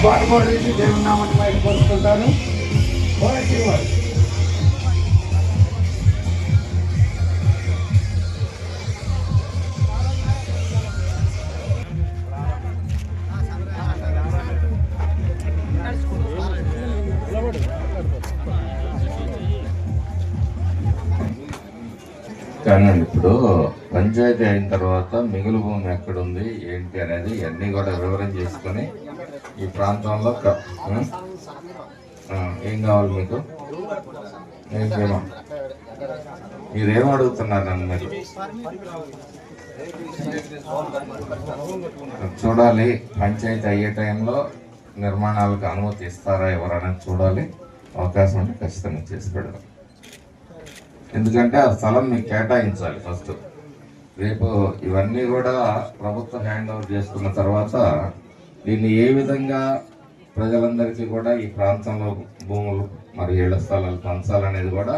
పాట పాడేసి దేవుని నామని మైకి పరుచుకుంటాను. కానీ ఇప్పుడు పంచాయతీ అయిన తర్వాత మిగులు భూమి ఎక్కడుంది ఏంటి అనేది ఇవన్నీ కూడా వివరం చేసుకుని ఈ ప్రాంతంలో ఏం కావాలి మీకు, ఏంటేమో మీరేం అడుగుతున్నారు నన్ను? మీరు చూడాలి, పంచాయతీ అయ్యే టైంలో నిర్మాణాలకు అనుమతి ఇస్తారా ఎవరనేది చూడాలి. అవకాశం ఉంటే ఖచ్చితంగా చేసి పెడదాం. ఎందుకంటే ఆ స్థలం మీకు కేటాయించాలి ఫస్ట్. రేపు ఇవన్నీ కూడా ప్రభుత్వం హ్యాండ్ ఓవర్ చేసుకున్న తర్వాత దీన్ని ఏ విధంగా ప్రజలందరికీ కూడా ఈ ప్రాంతంలో భూములు మరియు ఇళ్ల స్థలాలు పంచాలనేది కూడా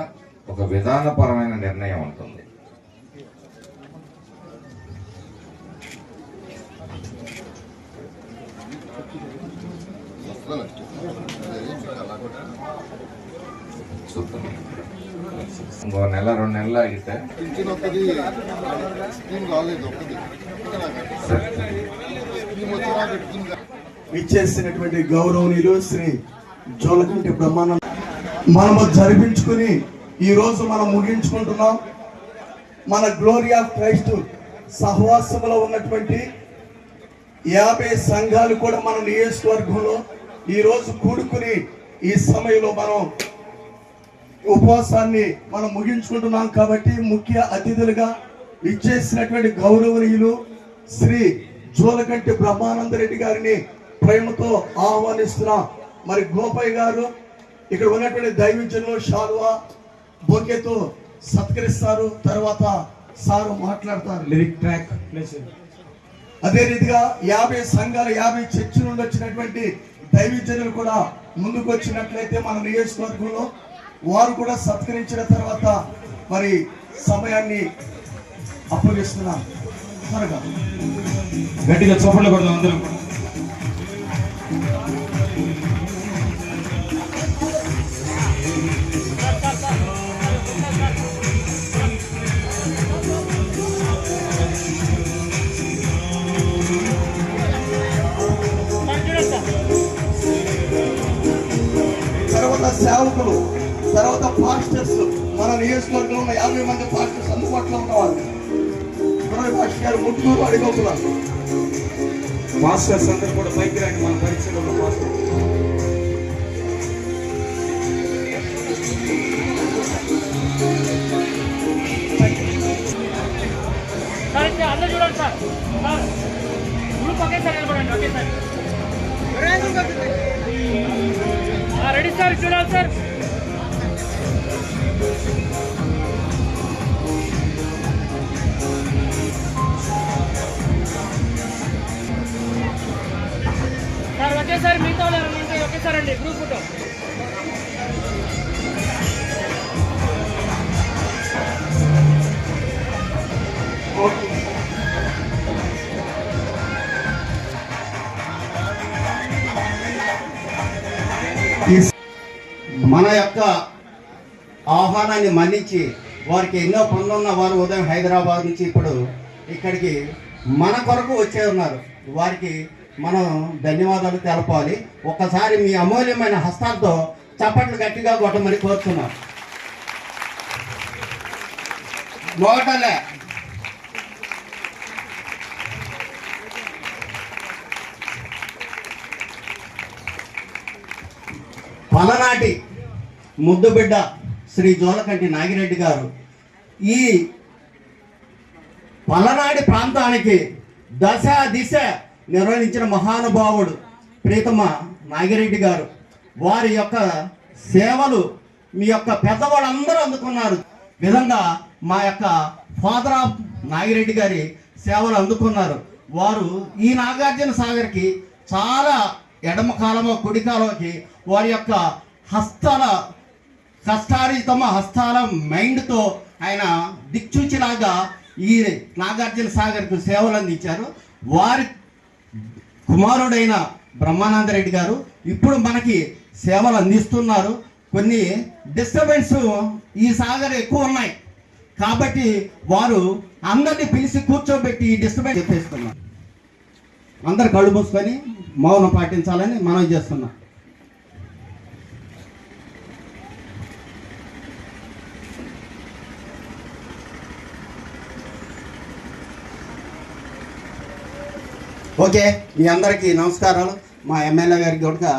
ఒక విధానపరమైన నిర్ణయం ఉంటుంది. ఇంకో నెల 2 నెలలు ఆగితే ఇచ్చేసినటువంటి గౌరవనీయులు శ్రీ జోలకంటి బ్రహ్మానంద మనము జరిపించుకుని ఈ రోజు మనం ముగించుకుంటున్నాం. మన గ్లోరీ ఆఫ్ క్రైస్ట్ సహవాసంలో ఉన్నటువంటి 50 సంఘాలు కూడా మన నియోజకవర్గంలో ఈ రోజు కూడుకుని ఈ సమయంలో మనం ఉపవాసాన్ని మనం ముగించుకుంటున్నాం. కాబట్టి ముఖ్య అతిథులుగా ఇచ్చేసినటువంటి గౌరవనీయులు శ్రీ జోలకంటి బ్రహ్మానంద రెడ్డి గారిని ప్రేమతో ఆహ్వానిస్తున్నాం. మరి గోపయ్య గారు ఇక్కడ ఉన్నటువంటి దైవజనులు శాలువా బొకేతో సత్కరిస్తారు. తర్వాత సారు మాట్లాడతారు లిరిక్ ట్రాక్. అదే రీతిగా 50 సంఘాలు 50 చర్చి నుండి వచ్చినటువంటి దైవజనులు కూడా ముందుకు వచ్చినట్లయితే మన నియోజకవర్గంలో వారు కూడా సత్కరించిన తర్వాత మరి సమయాన్ని అప్పగిస్తున్నాం. త్వరగా గట్టిగా చోపళ్ళు కొడదాం అందరం. తర్వాత సేవకులు, తర్వాత పాస్టర్స్, మన నియోజకవర్గంలో ఉన్న 50 మంది పాస్టర్స్ అందుబాటులో ఉన్నవాళ్ళు. పాస్టర్ గారు ముట్టూరు అడిగోపుల మాస్టర్స్ అందరూ కూడా పైకి రండి. మన పరీక్షలో ఉన్న మాస్టర్ అందరూ చూడండి సార్. గ్రూప్ ఒకేసారి నిలబడండి. ఒకేసారి రెడీ సార్, చూడాలి సార్. సార్ ఒకేసారి మిగతా వాళ్ళు ఎవరైనా ఒకేసారి అండి గ్రూప్ ఫోటో. మన యొక్క ఆహ్వానాన్ని మన్నించి వారికి ఎన్నో పనులున్న వారు ఉదయం హైదరాబాద్ నుంచి ఇప్పుడు ఇక్కడికి మన కొరకు వచ్చే ఉన్నారు. వారికి మనం ధన్యవాదాలు తెలపాలి. ఒక్కసారి మీ అమూల్యమైన హస్తాలతో చప్పట్లు గట్టిగా కొట్టమని కోరుతున్నాం. మోటలే పలనాటి ముద్దుబిడ్డ శ్రీ జోలకంటి నాగిరెడ్డి గారు ఈ పలనాటి ప్రాంతానికి దశ దిశ నిర్వహించిన మహానుభావుడు ప్రీతమ నాగిరెడ్డి గారు. వారి యొక్క సేవలు మీ యొక్క పెద్దవాళ్ళందరూ అందుకున్నారు విధంగా మా యొక్క ఫాదర్ ఆఫ్ నాగిరెడ్డి గారి సేవలు అందుకున్నారు. వారు ఈ నాగార్జున సాగర్కి చాలా ఎడమ కాలమో కుడి కాలంకి వారి యొక్క కష్టార్జితమ హస్తాల మైండ్తో ఆయన దిక్చూచిలాగా ఈ నాగార్జున సాగర్కు సేవలు అందించారు. వారి కుమారుడైన బ్రహ్మానందరెడ్డి గారు ఇప్పుడు మనకి సేవలు అందిస్తున్నారు. కొన్ని డిస్టర్బెన్స్ ఈ సాగర్ ఎక్కువ ఉన్నాయి కాబట్టి వారు అందరినీ పిలిచి కూర్చోబెట్టి ఈ డిస్టర్బెన్స్ చెప్పేస్తున్నారు. అందరు కళ్ళు మూసుకొని మౌనం పాటించాలని మనం చేస్తున్నాం. ఓకే, మీ అందరికీ నమస్కారాలు. మా ఎమ్మెల్యే గారికి కూడా